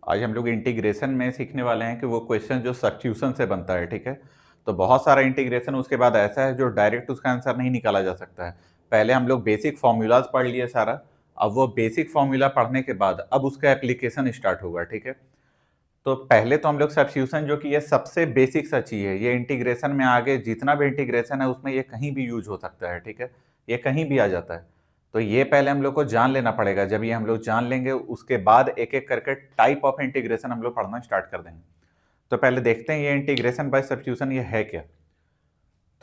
आज हम लोग इंटीग्रेशन में सीखने वाले हैं कि वो क्वेश्चन जो सब्स्टिट्यूशन से बनता है, ठीक है। तो बहुत सारा इंटीग्रेशन उसके बाद ऐसा है जो डायरेक्ट उसका आंसर नहीं निकाला जा सकता है। पहले हम लोग बेसिक फॉर्मूलाज पढ़ लिए सारा। अब वो बेसिक फॉर्मूला पढ़ने के बाद अब उसका एप्लीकेशन स्टार्ट होगा, ठीक है। तो पहले तो हम लोग सब्स्टिट्यूशन, जो कि ये सबसे बेसिक सा चीज है, ये इंटीग्रेशन में आगे जितना भी इंटीग्रेशन है उसमें ये कहीं भी यूज हो सकता है, ठीक है। ये कहीं भी आ जाता है। तो ये पहले हम लोग को जान लेना पड़ेगा। जब ये हम लोग जान लेंगे उसके बाद एक एक करके टाइप ऑफ इंटीग्रेशन हम लोग पढ़ना स्टार्ट कर देंगे। तो पहले देखते हैं ये इंटीग्रेशन बाय सब्स्टिट्यूशन ये है क्या।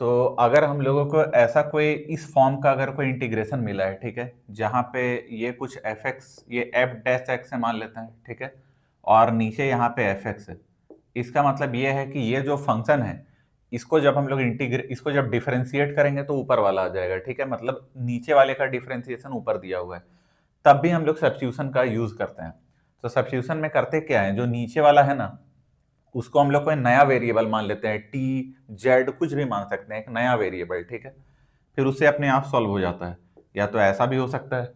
तो अगर हम लोगों को ऐसा कोई इस फॉर्म का अगर कोई इंटीग्रेशन मिला है, ठीक है, जहां पे ये कुछ एफ एक्स, ये एफ डैश एक्स से मान लेते हैं, ठीक है, और नीचे यहाँ पे एफ एक्स है। इसका मतलब ये है कि ये जो फंक्शन है इसको जब हम लोग इसको जब डिफरेंशिएट करेंगे तो ऊपर वाला आ जाएगा, ठीक है। मतलब नीचे वाले का डिफरेंशिएशन ऊपर दिया हुआ है। तब भी हम लोग सब्स्टिट्यूशन का यूज करते हैं। तो सब्स्टिट्यूशन में करते क्या है, जो नीचे वाला है ना उसको हम लोग कोई नया वेरिएबल मान लेते हैं, टी जेड कुछ भी मान सकते हैं, एक नया वेरिएबल, ठीक है। फिर उससे अपने आप सॉल्व हो जाता है। या तो ऐसा भी हो सकता है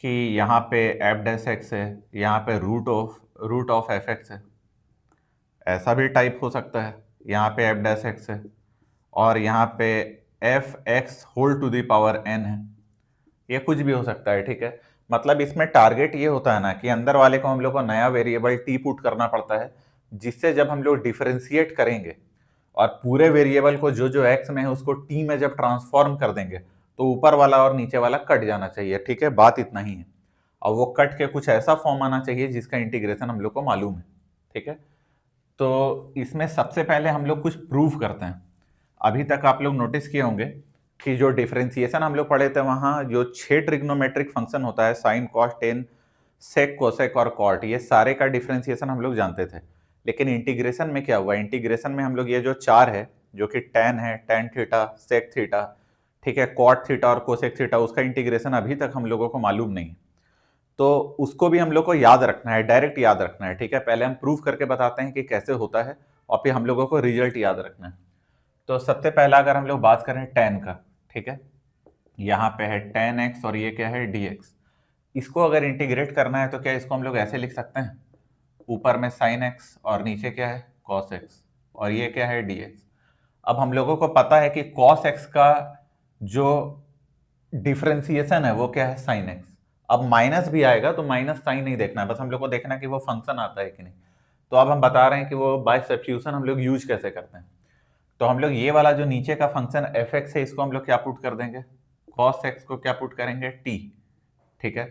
कि यहाँ पे एफ डैश एक्स है, यहाँ पे रूट ऑफ एफ एक्स है। ऐसा भी टाइप हो सकता है, यहाँ पे एफ डैश एक्स है और यहाँ पे F X whole to the power N है। ये कुछ भी हो सकता है, ठीक है। मतलब इसमें टारगेट ये होता है ना कि अंदर वाले को हम लोग को नया वेरिएबल टी पुट करना पड़ता है, जिससे जब हम लोग डिफरेंशिएट करेंगे और पूरे वेरिएबल को जो जो एक्स में है उसको टी में जब ट्रांसफॉर्म कर देंगे तो ऊपर वाला और नीचे वाला कट जाना चाहिए, ठीक है। बात इतना ही है। और वो कट के कुछ ऐसा फॉर्म आना चाहिए जिसका इंटीग्रेशन हम लोग को मालूम है, ठीक है। तो इसमें सबसे पहले हम लोग कुछ प्रूव करते हैं। अभी तक आप लोग नोटिस किए होंगे कि जो डिफरेंशिएशन हम लोग पढ़े थे वहां जो 6 ट्रिग्नोमेट्रिक फंक्शन होता है, sine cos tan sec cosec और कॉट, ये सारे का डिफरेंशिएशन हम लोग जानते थे। लेकिन इंटीग्रेशन में क्या हुआ, इंटीग्रेशन में हम लोग ये जो 4 है, जो कि टेन है, टेन थीटा, सेक थीटा, ठीक है, कॉट थीटा और कोसेक थीटा, उसका इंटीग्रेशन अभी तक हम लोगों को मालूम नहीं। तो उसको भी हम लोग को याद रखना है, डायरेक्ट याद रखना है, ठीक है। पहले हम प्रूव करके बताते हैं कि कैसे होता है और फिर हम लोगों को रिजल्ट याद रखना है। तो सबसे पहला अगर हम लोग बात करें टेन का, ठीक है, यहाँ पे है टेन एक्स और ये क्या है डी एक्स। इसको अगर इंटीग्रेट करना है तो क्या इसको हम लोग ऐसे लिख सकते हैं, ऊपर में साइन एक्स और नीचे क्या है कॉस एक्स और ये क्या है डी एक्स। अब हम लोगों को पता है कि कॉस एक्स का जो डिफरेंशिएशन है वो क्या है साइन एक्स। अब माइनस भी आएगा तो माइनस साइन नहीं देखना है, बस हम लोग को देखना है कि वो फंक्शन आता है कि नहीं। तो अब हम बता रहे हैं कि वो बाय सब्स्टिट्यूशन हम लोग यूज कैसे करते हैं। तो हम लोग ये वाला जो नीचे का फंक्शन एफ एक्स है इसको हम लोग क्या पुट कर देंगे, कॉस एक्स को क्या पुट करेंगे टी, ठीक है।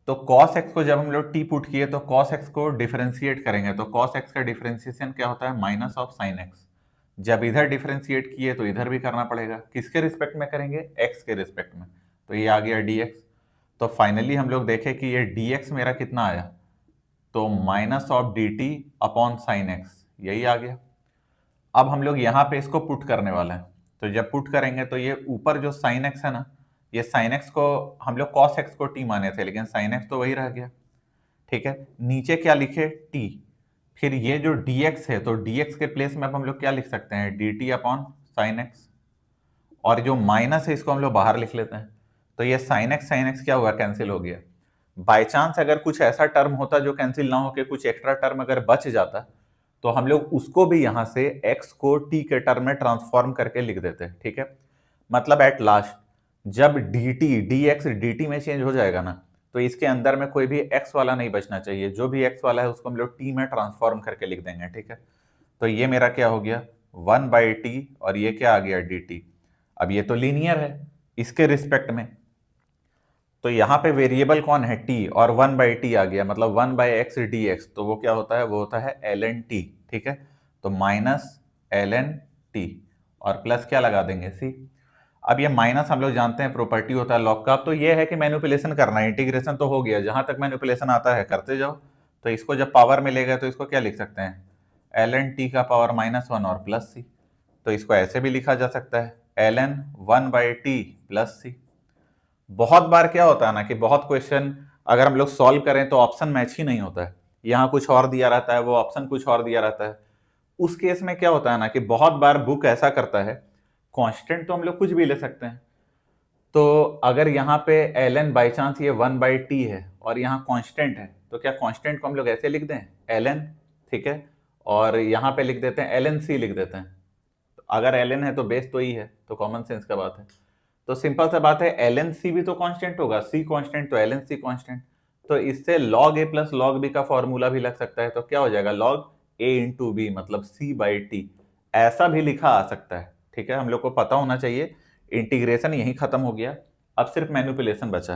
तो cos x को जब हम लोग t पुट किए तो cos x को डिफरेंशिएट करेंगे तो cos x का डिफरेंशिएशन क्या होता है माइनस ऑफ साइन x। जब इधर डिफरेंशिएट किए तो इधर भी करना पड़ेगा, किसके रिस्पेक्ट में करेंगे x के रिस्पेक्ट में। तो ये आ गया dx। तो फाइनली हम लोग देखें कि ये dx मेरा कितना आया, तो minus of dt upon sine x, यही आ गया। अब हम लोग यहाँ पे इसको पुट करने वाले हैं। तो जब पुट करेंगे तो ये ऊपर जो साइन एक्स है ना, ये साइन एक्स को हम लोग कॉस एक्स को टी माने थे लेकिन साइन एक्स तो वही रह गया, ठीक है। नीचे क्या लिखे टी, फिर ये जो dx है तो dx के प्लेस में अब हम लोग क्या लिख सकते हैं dt अपॉन साइन एक्स, और जो माइनस है इसको हम लोग बाहर लिख लेते हैं। तो ये साइन एक्स क्या हुआ कैंसिल हो गया। बाय चांस अगर कुछ ऐसा टर्म होता जो कैंसिल ना होकर कुछ एक्स्ट्रा टर्म अगर बच जाता तो हम लोग उसको भी यहां से x को t के टर्म में ट्रांसफॉर्म करके लिख देते हैं, ठीक है। मतलब एट लास्ट जब dt dx dt में चेंज हो जाएगा ना तो इसके अंदर में कोई भी x वाला नहीं बचना चाहिए, जो भी x वाला है उसको हम लोग t में ट्रांसफॉर्म करके लिख देंगे, ठीक है। तो ये मेरा क्या हो गया 1/t और ये क्या आ गया dt। अब ये तो लीनियर है इसके रिस्पेक्ट में, तो यहाँ पे वेरिएबल कौन है t और 1/t आ गया, मतलब 1/x dx, तो वो क्या होता है वो होता है ln t, ठीक है। तो माइनस ln t और प्लस क्या लगा देंगे c। अब ये माइनस हम लोग जानते हैं प्रॉपर्टी होता है लॉग का, तो ये है कि मैनिपुलेशन करना है, इंटीग्रेशन तो हो गया, जहां तक मैनिपुलेशन आता है करते जाओ। तो इसको जब पावर मिलेगा तो इसको क्या लिख सकते हैं ln t का पावर -1 और प्लस c। तो इसको ऐसे भी लिखा जा सकता है ln 1/t प्लस c। बहुत बार क्या होता है ना कि बहुत क्वेश्चन अगर हम लोग सॉल्व करें तो ऑप्शन मैच ही नहीं होता है, यहाँ कुछ और दिया रहता है वो ऑप्शन कुछ और दिया रहता है। उस केस में क्या होता है ना कि बहुत बार बुक ऐसा करता है, कांस्टेंट तो हम लोग कुछ भी ले सकते हैं। तो अगर यहाँ पे ln बाई चांस ये 1/t है और यहाँ कांस्टेंट है तो क्या कांस्टेंट को हम लोग ऐसे लिख दें ln, ठीक है, और यहाँ पे लिख देते हैं ln c लिख देते हैं। तो अगर ln है तो बेस तो ही है, तो कॉमन सेंस का बात है। तो सिंपल सा बात है, ln c भी तो कांस्टेंट होगा, c कांस्टेंट तो ln c कांस्टेंट, तो इससे log a plus log b का फॉर्मूला भी लग सकता है। तो क्या हो जाएगा log a इंटू बी मतलब c बाई टी, ऐसा भी लिखा आ सकता है। ठीक है, हम लोग को पता होना चाहिए। इंटीग्रेशन यही खत्म हो गया, अब सिर्फ मैनिपुलेशन बचा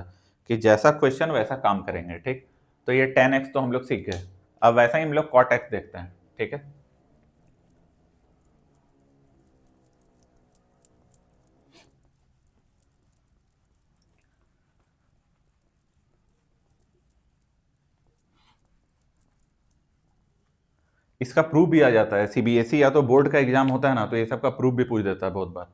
कि जैसा क्वेश्चन वैसा काम करेंगे। ठीक, तो ये tan x तो हम लोग सीख गए, अब वैसा ही हम लोग cot x देखते हैं। ठीक है, इसका प्रूफ भी आ जाता है, सीबीएसई या तो बोर्ड का एग्जाम होता है ना, तो ये सब का प्रूफ भी पूछ देता है बहुत बार,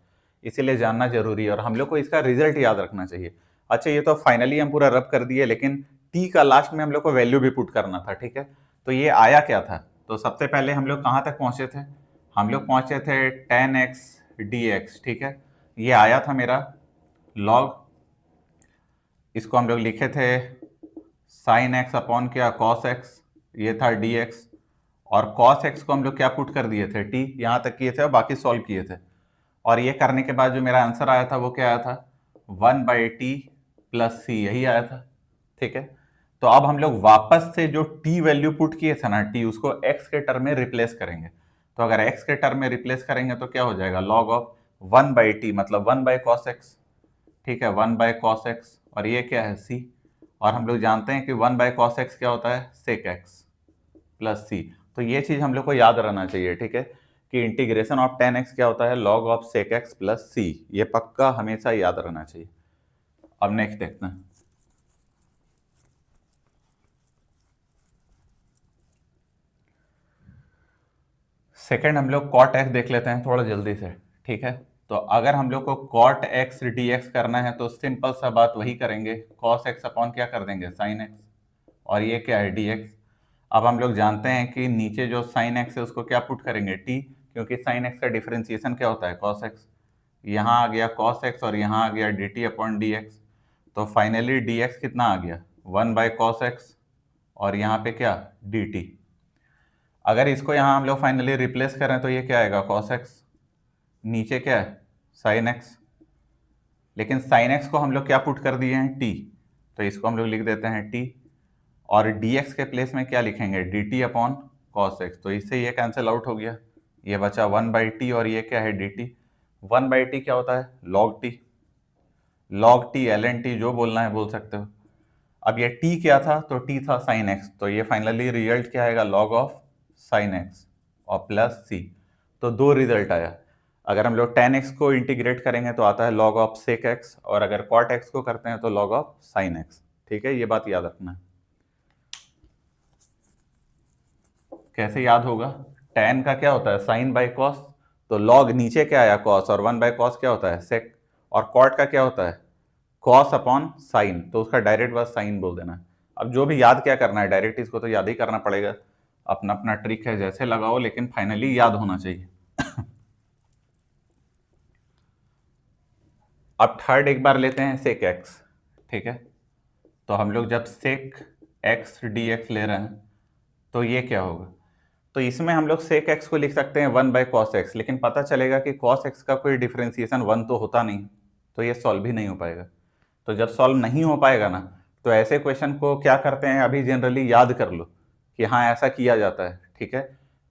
इसीलिए जानना जरूरी है और हम लोग को इसका रिजल्ट याद रखना चाहिए। अच्छा, ये तो फाइनली हम पूरा रब कर दिए, लेकिन टी का लास्ट में हम लोग को वैल्यू भी पुट करना था। ठीक है, तो ये आया क्या था, तो सबसे पहले हम लोग कहाँ तक पहुंचे थे, हम लोग पहुंचे थे tan x dx। ठीक है, ये आया था मेरा log, इसको हम लोग लिखे थे sin x अपॉन क्या cos x, ये था dx, और cos x को हम लोग क्या पुट कर दिए थे t, यहाँ तक किए थे और बाकी सॉल्व किए थे। और ये करने के बाद जो मेरा आंसर आया था वो क्या आया था, 1/t प्लस सी, यही आया था। ठीक है, तो अब हम लोग वापस से जो t वैल्यू पुट किए थे ना t, उसको x के टर्म में रिप्लेस करेंगे। तो अगर x के टर्म में रिप्लेस करेंगे तो क्या हो जाएगा log ऑफ 1/t मतलब 1/cos x। ठीक है, 1/cos x, और ये क्या है c, और हम लोग जानते हैं कि 1/cos x क्या होता है sec x प्लस सी। तो ये चीज हम लोग को याद रहना चाहिए। ठीक है, कि इंटीग्रेशन ऑफ tan x क्या होता है log of sec x plus C, ये पक्का हमेशा याद रहना चाहिए। अब नेक्स्ट देखते हैं, सेकेंड हम लोग cot x देख लेते हैं थोड़ा जल्दी से। ठीक है, तो अगर हम लोग को cot x dx करना है तो सिंपल सा बात वही करेंगे, cos x अपॉन क्या कर देंगे sin x, और ये क्या है dx। अब हम लोग जानते हैं कि नीचे जो sin x है उसको क्या पुट करेंगे t, क्योंकि sin x का डिफरेंशिएशन क्या होता है cos x, यहाँ आ गया cos x और यहाँ आ गया dt अपॉन dx। तो फाइनली dx कितना आ गया 1/cos x, और यहाँ पे क्या dt। अगर इसको यहाँ हम लोग फाइनली रिप्लेस करें तो ये क्या आएगा cos x, नीचे क्या है sin x, लेकिन sin x को हम लोग क्या पुट कर दिए हैं t, तो इसको हम लोग लिख देते हैं t, और dx के प्लेस में क्या लिखेंगे dt अपॉन कॉस एक्स, तो इससे ये कैंसिल आउट हो गया, ये बचा 1/t, और ये क्या है dt। 1/t क्या होता है log t, log t ln t जो बोलना है बोल सकते हो। अब ये t क्या था, तो t था sin x, तो ये फाइनली रिजल्ट क्या आएगा log ऑफ sin x और प्लस c। तो दो रिजल्ट आया। अगर हम लोग tan x को इंटीग्रेट करेंगे तो आता है log ऑफ sec x, और अगर cot x को करते हैं तो log ऑफ sin x। ठीक है, ये बात याद रखना है। कैसे याद होगा, tan का क्या होता है साइन बाई कॉस, तो log नीचे क्या आया cos, और 1/cos क्या होता है sec, और cot का क्या होता है cos अपॉन साइन, तो उसका डायरेक्ट बस साइन बोल देना है। अब जो भी याद क्या करना है, डायरेक्ट इसको तो याद ही करना पड़ेगा, अपना अपना ट्रिक है जैसे लगाओ, लेकिन फाइनली याद होना चाहिए। अब थर्ड एक बार लेते हैं sec x। ठीक है, तो हम लोग जब sec x dx ले रहे हैं तो ये क्या होगा, तो इसमें हम लोग sec x को लिख सकते हैं 1/cos x, लेकिन पता चलेगा कि cos x का कोई डिफरेंशिएशन 1 तो होता नहीं, तो ये सॉल्व ही नहीं हो पाएगा। तो जब सॉल्व नहीं हो पाएगा ना, तो ऐसे क्वेश्चन को क्या करते हैं, अभी जनरली याद कर लो कि हाँ ऐसा किया जाता है। ठीक है,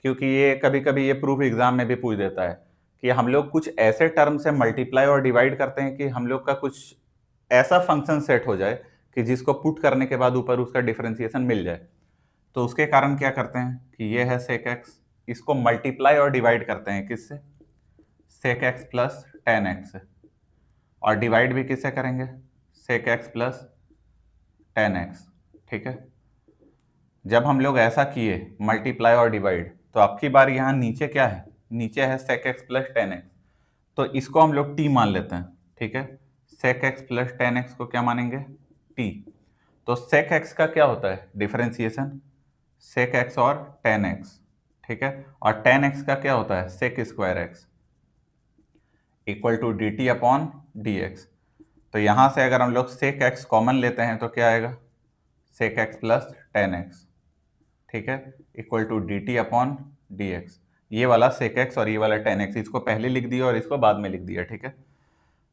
क्योंकि ये कभी कभी ये प्रूफ एग्जाम में भी पूछ देता है कि हम लोग कुछ ऐसे टर्म से मल्टीप्लाई और डिवाइड करते हैं कि हम लोग का कुछ ऐसा फंक्शन सेट हो जाए कि जिसको पुट करने के बाद ऊपर उसका डिफरेंशिएशन मिल जाए। तो उसके कारण क्या करते हैं कि ये है sec x, इसको मल्टीप्लाई और डिवाइड करते हैं किससे, sec x plus tan x से, और डिवाइड भी किससे करेंगे sec x plus tan x। ठीक है, जब हम लोग ऐसा किए मल्टीप्लाई और डिवाइड, तो आपकी बार यहाँ नीचे क्या है, नीचे है sec x plus tan x, तो इसको हम लोग t मान लेते हैं। ठीक है, sec x plus tan x को क्या मानेंगे t, तो sec x का क्या होता है डिफरेंशिएशन sec x और tan x। ठीक है, और tan x का क्या होता है sec square x equal to dt upon dx। तो यहां से अगर हम लोग sec x कॉमन लेते हैं तो क्या आएगा sec X plus tan X, ठीक है, equal to D T upon D X. ये वाला सेक एक्स और ये वाला टेन एक्स, इसको पहले लिख दिया और इसको बाद में लिख दिया, ठीक है।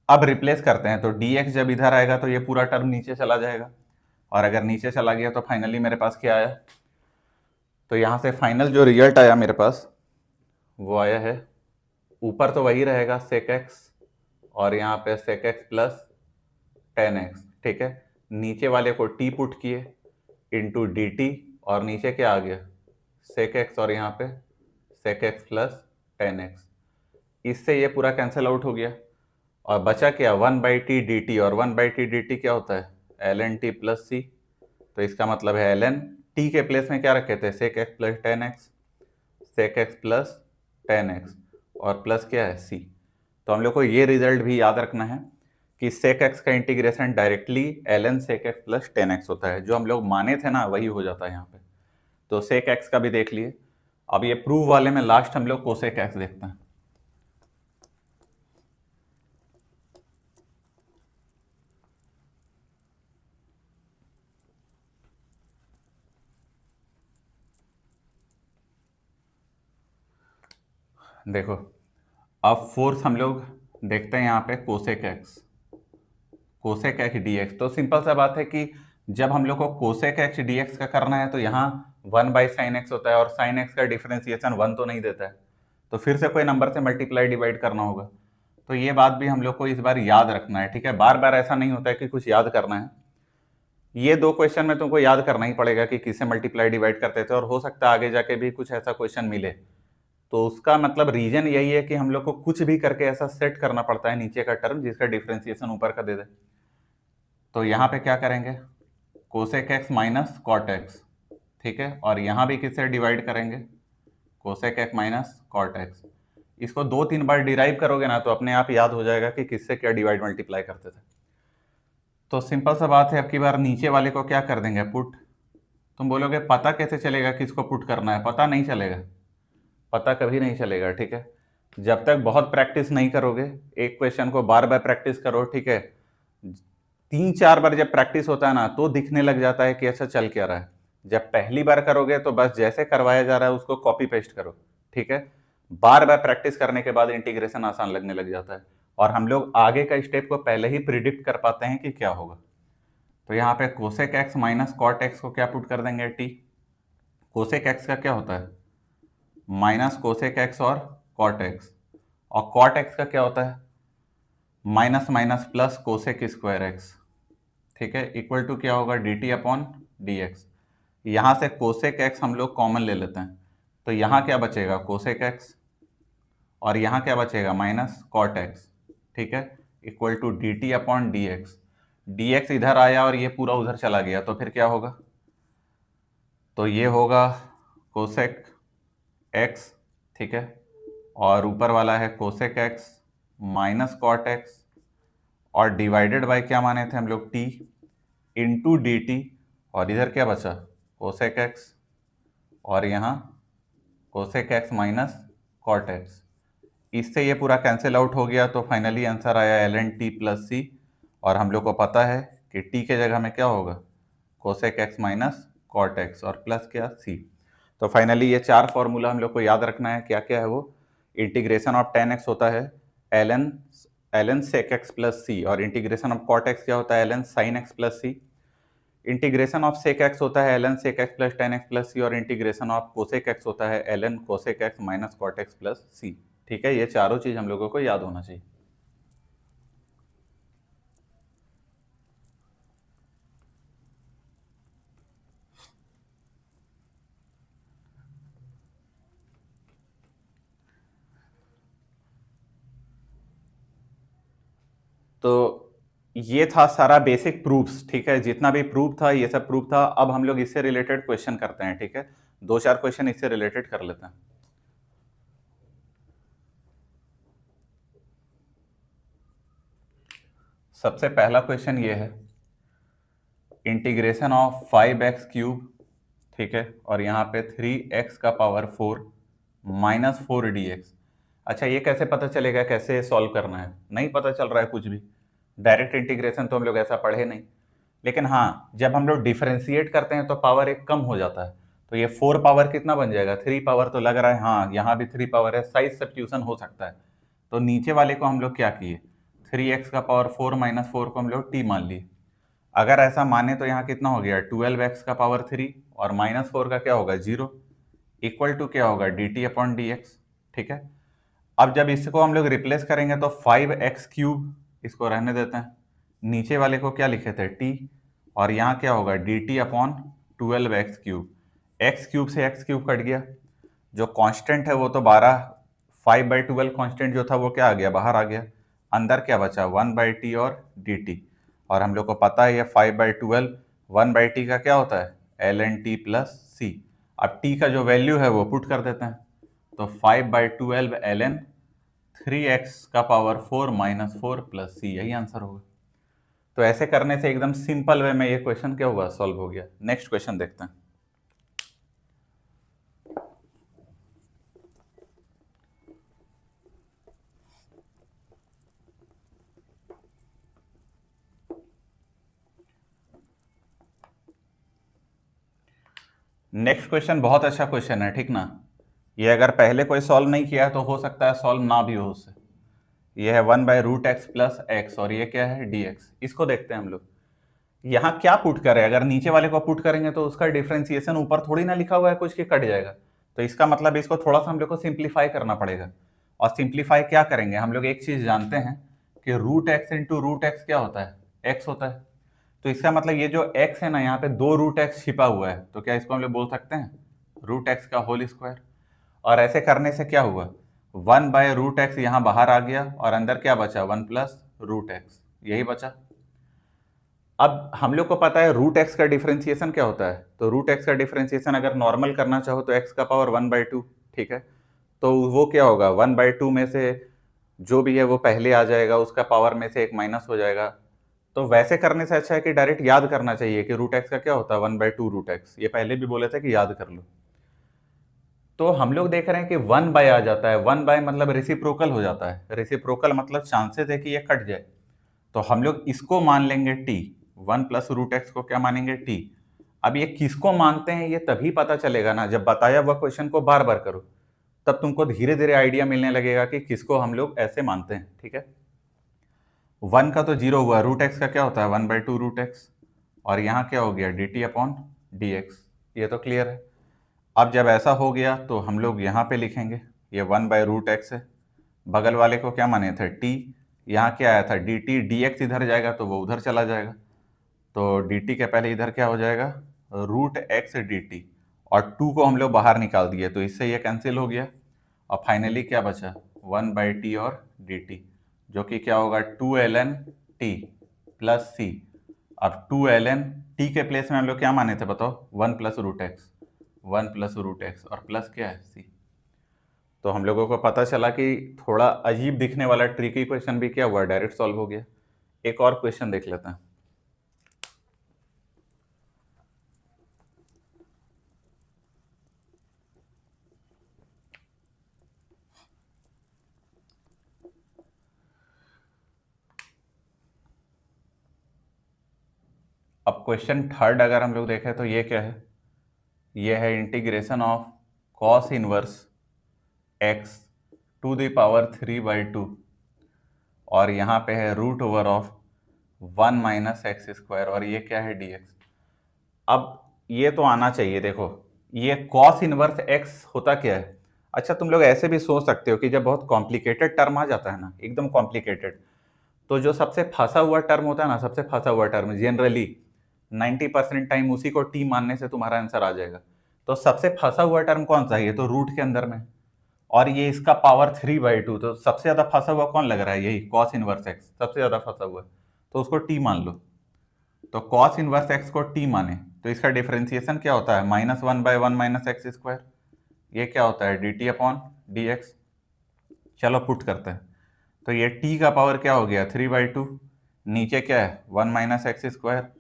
अब रिप्लेस करते हैं, तो डी एक्स जब इधर आएगा तो ये पूरा टर्म नीचे चला जाएगा, और अगर नीचे चला गया तो फाइनली मेरे पास क्या आया, तो यहाँ से फाइनल जो रिजल्ट आया मेरे पास वो आया है, ऊपर तो वही रहेगा सेक एक्स और यहाँ पे sec X plus tan X, ठीक है। नीचे वाले को टी पुट किए इंटू डी टी, और नीचे क्या आ गया, सेक एक्स और यहाँ पे sec X plus tan X. इससे ये पूरा कैंसिल आउट हो गया और बचा क्या, one by T D T, और one by T D T क्या होता है, L N T plus C. तो इसका मतलब है एल एन, टी के प्लेस में क्या रखे थे, sec X plus tan X, sec X plus tan X, और प्लस क्या है सी। तो हम लोग को ये रिजल्ट भी याद रखना है कि सेक एक्स का integration directly L N sec X plus tan X होता है, जो हम लोग माने थे ना वही हो जाता है यहाँ पे। तो सेक एक्स का भी देख लिए। अब ये प्रूव वाले में लास्ट हम लोग कोसेक एक्स देखते हैं। देखो अब फोर्थ हम लोग देखते हैं यहाँ पे cosec x, cosec x D x. तो सिंपल सा बात है कि जब हम लोग को कोसेक एक्स डी एक्स का करना है तो यहाँ वन बाई साइन एक्स होता है, और साइन एक्स का डिफरेंशिएशन वन तो नहीं देता है, तो फिर से कोई नंबर से मल्टीप्लाई डिवाइड करना होगा। तो ये बात भी हम लोग को इस बार याद रखना है, ठीक है। बार बार ऐसा नहीं होता है कि कुछ याद करना है, ये दो क्वेश्चन में तुमको याद करना ही पड़ेगा कि किससे मल्टीप्लाई डिवाइड करते थे, और हो सकता है आगे जाके भी कुछ ऐसा क्वेश्चन मिले। तो उसका मतलब रीजन यही है कि हम लोग को कुछ भी करके ऐसा सेट करना पड़ता है नीचे का टर्म जिसका डिफरेंशिएशन ऊपर का दे दे। तो यहाँ पे क्या करेंगे, cosec x minus cot X, ठीक है, और यहाँ भी किससे डिवाइड करेंगे, cosec x minus cot X. इसको दो तीन बार डिराइव करोगे ना तो अपने आप याद हो जाएगा कि किससे क्या डिवाइड मल्टीप्लाई करते थे। तो सिंपल सा बात है, अब की बार नीचे वाले को क्या कर देंगे, पुट। तुम बोलोगे पता कैसे चलेगा किसको पुट करना है, पता नहीं चलेगा, पता कभी नहीं चलेगा, ठीक है। जब तक बहुत प्रैक्टिस नहीं करोगे, एक क्वेश्चन को बार बार प्रैक्टिस करो, ठीक है, तीन चार बार जब प्रैक्टिस होता है ना तो दिखने लग जाता है कि अच्छा चल क्या रहा है। जब पहली बार करोगे तो बस जैसे करवाया जा रहा है उसको कॉपी पेस्ट करो, ठीक है। बार बार प्रैक्टिस करने के बाद इंटीग्रेशन आसान लगने लग जाता है, और हम लोग आगे का स्टेप को पहले ही प्रिडिक्ट कर पाते हैं कि क्या होगा। तो यहाँ पे cosec x minus cot X को क्या पुट कर देंगे, टी। कोसेक एक्स का क्या होता है, माइनस कोसेक एक्स और कॉट एक्स, और कॉट एक्स का क्या होता है, minus minus plus cosec square x, ठीक है, इक्वल टू क्या होगा, D T upon D x. यहाँ से कोसेक एक्स हम लोग कॉमन ले लेते हैं, तो यहाँ क्या बचेगा, कोसेक एक्स, और यहाँ क्या बचेगा, माइनस कॉट एक्स, ठीक है, equal to D T upon D X. D X इधर आया और ये पूरा उधर चला गया, तो फिर क्या होगा, तो ये होगा कोसेक एक्स, ठीक है, और ऊपर वाला है cosec x minus cot x, और डिवाइडेड बाय क्या माने थे हम लोग, टी इंटू डी टी, और इधर क्या बचा, कोसेक एक्स, और यहाँ cosec x minus cot X. इससे ये पूरा कैंसिल आउट हो गया, तो फाइनली आंसर आया L N T plus C, और हम लोग को पता है कि टी के जगह में क्या होगा, cosec x minus cot x, और प्लस क्या, सी। तो फाइनली ये चार फॉर्मूला हम लोग को याद रखना है, क्या क्या है वो, इंटीग्रेशन ऑफ टेन एक्स होता है L N sec X plus C, और इंटीग्रेशन ऑफ कॉट एक्स क्या होता है, L N sine X plus C. Integration of sec X होता है L N sec X plus tan X plus C, और integration of cosec X होता है L N cosec x minus cot X plus C, ठीक है। ये चारों चीज हम लोगों को याद होना चाहिए। तो ये था सारा बेसिक प्रूफ्स, ठीक है, जितना भी प्रूफ था ये सब प्रूफ था। अब हम लोग इससे रिलेटेड क्वेश्चन करते हैं, ठीक है, दो चार क्वेश्चन इससे रिलेटेड कर लेते हैं। सबसे पहला क्वेश्चन ये है, इंटीग्रेशन ऑफ 5x क्यूब, ठीक है, और यहाँ पे 3x का पावर 4 माइनस 4dx। अच्छा ये कैसे पता चलेगा, कैसे सॉल्व करना है, नहीं पता चल रहा है कुछ भी, डायरेक्ट इंटीग्रेशन तो हम लोग ऐसा पढ़े नहीं। लेकिन हाँ, जब हम लोग डिफरेंशिएट करते हैं तो पावर एक कम हो जाता है, तो ये 4 पावर कितना बन जाएगा, 3 पावर। तो लग रहा है हाँ, यहाँ भी 3 पावर है, साइज सब्स्टिट्यूशन हो सकता है। तो नीचे वाले को हम लोग क्या किए, 3x का पावर 4 माइनस 4 को हम लोग t मान लिए। अगर ऐसा माने तो यहाँ कितना हो गया, 12x का पावर 3 और माइनस 4 का क्या होगा, 0, इक्वल टू क्या होगा, dt अपॉन dx। ठीक है, अब जब इसको हम लोग रिप्लेस करेंगे तो 5x क्यूब, इसको रहने देते हैं, नीचे वाले को क्या लिखे थे, t, और यहाँ क्या होगा, dt upon 12x cube. x cube से x क्यूब कट गया, जो कांस्टेंट है वो तो 12, 5/12 कांस्टेंट जो था वो क्या आ गया, बाहर आ गया। अंदर क्या बचा, 1/t और dt। और हम लोग को पता है ये 5/12 1/t का क्या होता है, ln t प्लस c। अब t का जो वैल्यू है वो पुट कर देते हैं, तो 5/12 ln 3x का पावर 4 माइनस 4 प्लस c, यही आंसर होगा। तो ऐसे करने से एकदम सिंपल वे में ये क्वेश्चन क्या हुआ, सॉल्व हो गया। नेक्स्ट क्वेश्चन देखते हैं। नेक्स्ट क्वेश्चन बहुत अच्छा क्वेश्चन है, ठीक ना। ये अगर पहले कोई सॉल्व नहीं किया है तो हो सकता है सॉल्व ना भी हो उससे। ये है 1/√x प्लस x, और ये क्या है, dx। इसको देखते हैं हम लोग। यहाँ क्या पुट करें, अगर नीचे वाले को पुट करेंगे तो उसका डिफरेंशिएशन ऊपर थोड़ी ना लिखा हुआ है कुछ, के कट जाएगा। तो इसका मतलब इसको थोड़ा सा हम लोग को सिंप्लीफाई करना पड़ेगा। और सिंप्लीफाई क्या करेंगे, हम लोग एक चीज जानते हैं कि √x इंटू √x क्या होता है, x होता है। तो इसका मतलब ये जो x है ना, यहाँ पे 2√x छिपा हुआ है, तो क्या इसको हम लोग बोल सकते हैं √x का होल स्क्वायर। और ऐसे करने से क्या हुआ, 1/√x यहाँ बाहर आ गया और अंदर क्या बचा, 1 प्लस √x, यही बचा। अब हम लोग को पता है √x का डिफरेंशिएशन क्या होता है, तो √x का डिफरेंशिएशन अगर नॉर्मल करना चाहो तो x का पावर 1/2, ठीक है। तो वो क्या होगा, 1/2 में से जो भी है वो पहले आ जाएगा, उसका पावर में से एक माइनस हो जाएगा। तो वैसे करने से अच्छा है कि डायरेक्ट याद करना चाहिए कि √x का क्या होता है, 1/2 √x। ये पहले भी बोले थे कि याद कर लो। तो हम लोग देख रहे हैं कि 1 आ जाता है, 1 मतलब रेसिप्रोकल हो जाता है। रेसिप्रोकल मतलब चांसेस है कि ये कट जाए, तो हम लोग इसको मान लेंगे t, 1 प्लस √x को क्या मानेंगे, t। अब ये किसको मानते हैं ये तभी पता चलेगा ना, जब बताया हुआ क्वेश्चन को बार बार करो, तब तुमको धीरे धीरे आइडिया मिलने लगेगा कि किसको हम लोग ऐसे मानते हैं, ठीक है। 1 का तो 0 हुआ, √x का क्या होता है, 1/2 √x, और यहाँ क्या हो गया, dt अपॉन dx। ये तो क्लियर है। अब जब ऐसा हो गया तो हम लोग यहाँ पे लिखेंगे, ये 1/√x है, बगल वाले को क्या माने थे, t, यहाँ क्या आया था, dt, dx इधर जाएगा तो वो उधर चला जाएगा, तो dt के पहले इधर क्या हो जाएगा, √x dt, और 2 को हम लोग बाहर निकाल दिए तो इससे ये कैंसिल हो गया। और फाइनली क्या बचा, 1/t और dt, जो कि क्या होगा, 2ln t प्लस c। अब 2ln t के प्लेस में हम लोग क्या माने थे बताओ, 1 प्लस √x, 1 प्लस √x, और प्लस क्या है, c। तो हम लोगों को पता चला कि थोड़ा अजीब दिखने वाला ट्रिकी क्वेश्चन भी क्या हुआ, डायरेक्ट सॉल्व हो गया। एक और क्वेश्चन देख लेते हैं। अब क्वेश्चन थर्ड अगर हम लोग देखें तो ये क्या है, ये है integration of cos inverse x to the power 3/2, और यहाँ पे है √ओवर ऑफ 1 माइनस एक्स स्क्वायर, और ये क्या है, dx। अब ये तो आना चाहिए, देखो ये कॉस इनवर्स x होता क्या है। अच्छा, तुम लोग ऐसे भी सोच सकते हो कि जब बहुत कॉम्प्लिकेटेड टर्म आ जाता है ना, एकदम कॉम्प्लिकेटेड, तो जो सबसे फंसा हुआ टर्म होता है ना, सबसे फंसा हुआ टर्म जनरली 90% टाइम उसी को t मानने से तुम्हारा आंसर आ जाएगा। तो सबसे फंसा हुआ टर्म कौन सा है, ये तो रूट के अंदर में, और ये इसका पावर 3/2, तो सबसे ज्यादा फंसा हुआ कौन लग रहा है, यही कॉस इनवर्स x सबसे ज्यादा फंसा हुआ है, तो उसको t मान लो। तो कॉस इनवर्स x को t माने तो इसका डिफरेंशिएशन क्या होता है, -1/1 माइनस एक्स स्क्वायर, ये क्या होता है, dt अपॉन dx। चलो पुट करते हैं, तो ये t का पावर क्या हो गया, 3/2, नीचे क्या है 1 minus x square,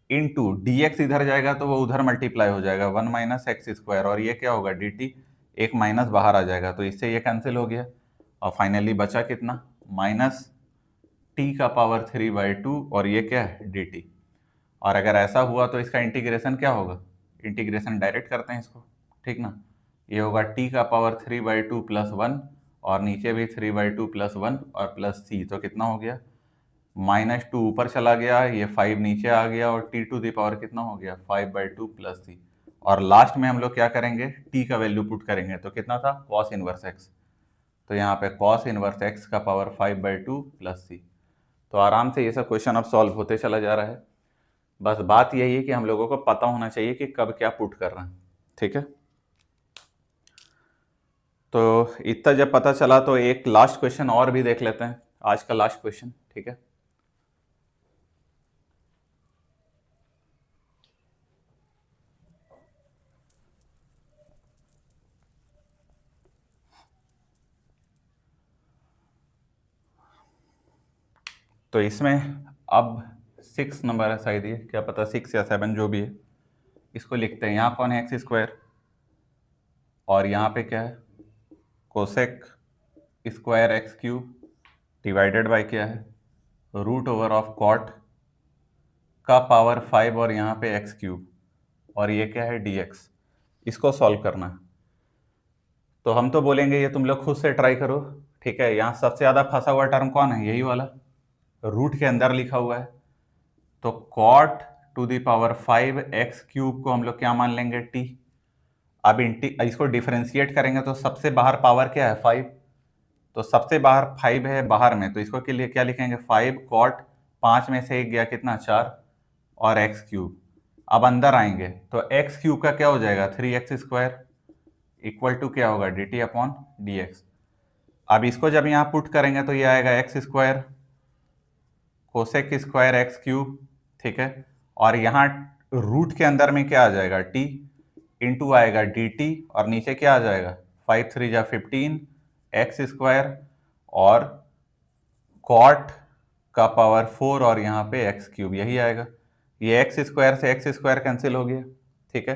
into dx इधर जाएगा तो वो उधर मल्टीप्लाई हो जाएगा 1 माइनस एक्स स्क्वायर, और ये क्या होगा dt, एक माइनस बाहर आ जाएगा तो इससे ये कैंसिल हो गया। और फाइनली बचा कितना, माइनस t का पावर 3/2, और ये क्या है dt। और अगर ऐसा हुआ तो इसका इंटीग्रेशन क्या होगा, इंटीग्रेशन डायरेक्ट करते हैं इसको, ठीक ना। ये होगा टी का पावर 3/2 प्लस 1 और नीचे भी 3/2 प्लस 1 और प्लस सी, तो कितना हो गया -2 ऊपर चला गया, ये 5 नीचे आ गया और टी टू द पावर कितना हो गया 5/2 प्लस सी। और लास्ट में हम लोग क्या करेंगे, टी का वैल्यू पुट करेंगे, तो कितना था कॉस इनवर्स एक्स, तो यहाँ पे कॉस इनवर्स एक्स का पावर 5/2 प्लस सी। तो आराम से ये सब क्वेश्चन अब सॉल्व होते चला जा रहा है। बस बात यही है कि हम लोगों को पता होना चाहिए कि कब क्या पुट कर रहे हैं, ठीक है। तो इतना जब पता चला तो एक लास्ट क्वेश्चन और भी देख लेते हैं, आज का लास्ट क्वेश्चन, ठीक है। तो इसमें अब 6 नंबर है शायद, ये क्या पता 6 या 7 जो भी है, इसको लिखते हैं। यहाँ कौन है एक्स स्क्वायर और यहाँ पे क्या है cosec square x cube divided by क्या है रूट ओवर ऑफ कॉट का पावर 5 और यहाँ पे एक्स क्यूब और ये क्या है dx। इसको सॉल्व करना है। तो हम तो बोलेंगे ये तुम लोग खुद से ट्राई करो, ठीक है। यहाँ सबसे ज़्यादा फंसा हुआ टर्म कौन है, यही वाला रूट के अंदर लिखा हुआ है। तो cot to the power 5 x cube को हम लोग क्या मान लेंगे t। अब इसको डिफरेंशिएट करेंगे तो सबसे बाहर पावर क्या है 5, तो सबसे बाहर 5 है बाहर में, तो इसको के लिए क्या लिखेंगे 5 कॉट 5 में से 1 गया कितना 4 और एक्स क्यूब। अब अंदर आएंगे तो एक्स क्यूब का क्या हो जाएगा 3x स्क्वायर इक्वल टू क्या होगा dt अपॉन dx। अब इसको जब यहाँ पुट करेंगे तो ये आएगा x square cosec square x cube, ठीक है। और यहाँ रूट के अंदर में क्या आ जाएगा t इंटू आएगा dt और नीचे क्या आ जाएगा 5 3 जा 15 एक्स स्क्वायर और कॉट का पावर 4 और यहाँ पे एक्स क्यूब, यही आएगा। ये एक्स स्क्वायर से एक्स स्क्वायर कैंसिल हो गया, ठीक है।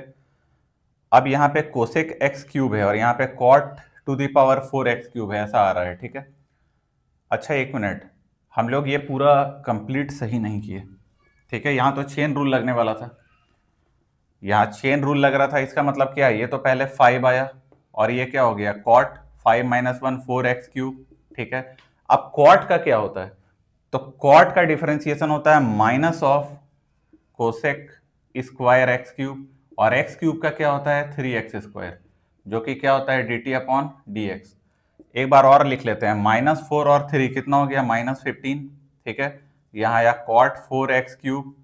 अब यहाँ पे कोसेक एक्स क्यूब है और यहाँ पे cot to the power 4 x cube है, ऐसा आ रहा है, ठीक है। अच्छा एक मिनट, हम लोग ये पूरा कंप्लीट सही नहीं किए, ठीक है। यहाँ तो चेन रूल लगने वाला था, यहाँ चेन रूल लग रहा था, इसका मतलब क्या है, ये तो पहले 5 आया और ये क्या हो गया कॉट 5 - 1 4x क्यूब, ठीक है। अब कॉट का क्या होता है, तो कॉट का डिफरेंशिएशन होता है minus of cosec square x cube और एक्स क्यूब का क्या होता है 3x स्क्वायर जो कि क्या होता है dt अपॉन dx। एक बार और लिख लेते हैं, -4 और 3 कितना हो गया -15, ठीक है। यहाँ आया कॉट 4x क्यूब,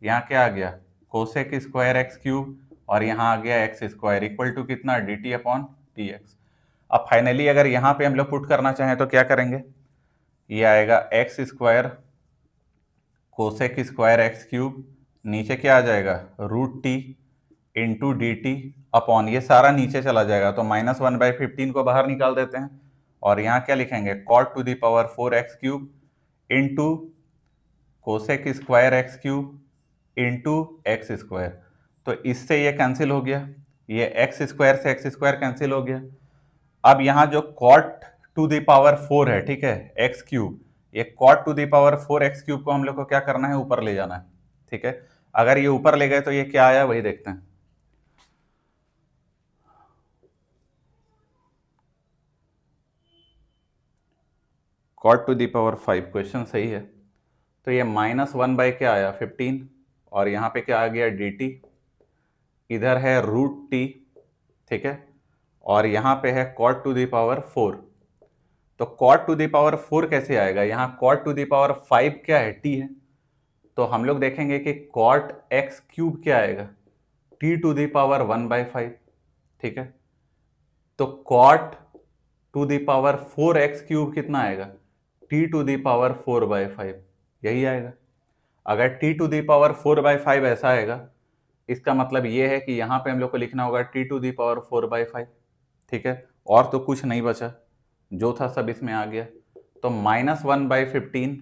यहाँ क्या आ गया कोसेक स्क्वायर एक्स क्यूब और यहाँ आ गया एक्स स्क्वायर इक्वल टू कितना dt अपॉन dx। अब फाइनली अगर यहाँ पे हम लोग पुट करना चाहें तो क्या करेंगे, ये आएगा x square cosec square x cube, नीचे क्या आ जाएगा √t into D T upon ये सारा नीचे चला जाएगा तो -1/15 को बाहर निकाल देते हैं और यहाँ क्या लिखेंगे cot to the power 4x cube into cosec square x cube into x square. तो इससे ये कैंसिल हो गया, ये एक्स स्क्वायर से एक्स स्क्वायर कैंसिल हो गया। अब यहाँ जो कॉट टू द पावर 4 है, ठीक है एक्स क्यूब, ये cot to the power 4 x cube को हम लोग को क्या करना है ऊपर ले जाना है, ठीक है। अगर ये ऊपर ले गए तो ये क्या आया वही देखते हैं। Cot to the power 5 question सही है, तो ये -1 बाय क्या आया 15 और यहाँ पे क्या आ गया dt, इधर है √t, ठीक है। और यहाँ पे है कॉट टू द पावर 4, तो कॉट टू द पावर 4 कैसे आएगा, यहाँ कॉट टू द पावर 5 क्या है t है, तो हम लोग देखेंगे कि कॉट एक्स क्यूब क्या आएगा t टू द पावर 1/5, ठीक है। तो cot to the power 4x cube कितना आएगा t टू द पावर 4/5, यही आएगा। अगर t टू द पावर 4/5 ऐसा आएगा, इसका मतलब ये है कि यहाँ पे हम लोग को लिखना होगा t टू द पावर 4/5, ठीक है। और तो कुछ नहीं बचा, जो था सब इसमें आ गया। तो -1/15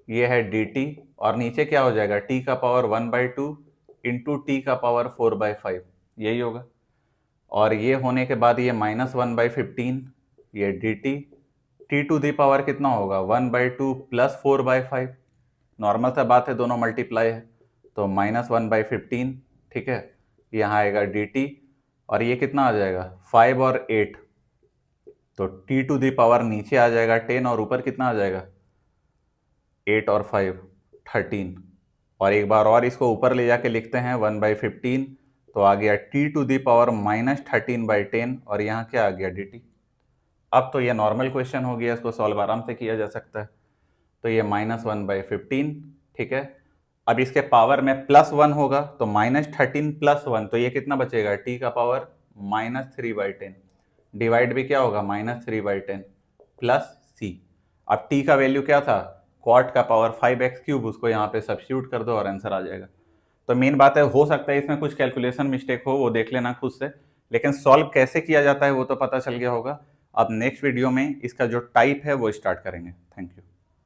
ये है dt और नीचे क्या हो जाएगा t का पावर 1/2 इंटू टी का पावर 4/5, यही होगा। और ये होने के बाद ये -1/15 ये dt, t to the power कितना होगा 1/2 प्लस 4/5, नॉर्मल सा बात है दोनों मल्टीप्लाई है तो -1/15, ठीक है, यहाँ आएगा dt, और ये कितना आ जाएगा 5 और 8, तो t टू द पावर नीचे आ जाएगा 10 और ऊपर कितना आ जाएगा 8 और 5 13, और एक बार और इसको ऊपर ले जाके लिखते हैं 1/15, तो आ गया t टू द पावर -13/10, और यहाँ क्या आ गया dt। अब तो ये नॉर्मल क्वेश्चन हो गया, इसको सॉल्व आराम से किया जा सकता है। तो ये -1/15, ठीक है। अब इसके पावर में +1 होगा तो -13 + 1, तो ये कितना बचेगा t का पावर -3/10, डिवाइड भी क्या होगा -3/10 प्लस c। अब t का वैल्यू क्या था, क्वाट का पावर 5x³, उसको यहाँ पे सब्स्टिट्यूट कर दो और आंसर आ जाएगा। तो मेन बात है, हो सकता है इसमें कुछ कैलकुलेशन मिस्टेक हो, वो देख लेना खुद से, लेकिन सॉल्व कैसे किया जाता है वो तो पता चल गया होगा। अब नेक्स्ट वीडियो में इसका जो टाइप है वो स्टार्ट करेंगे। Thank you.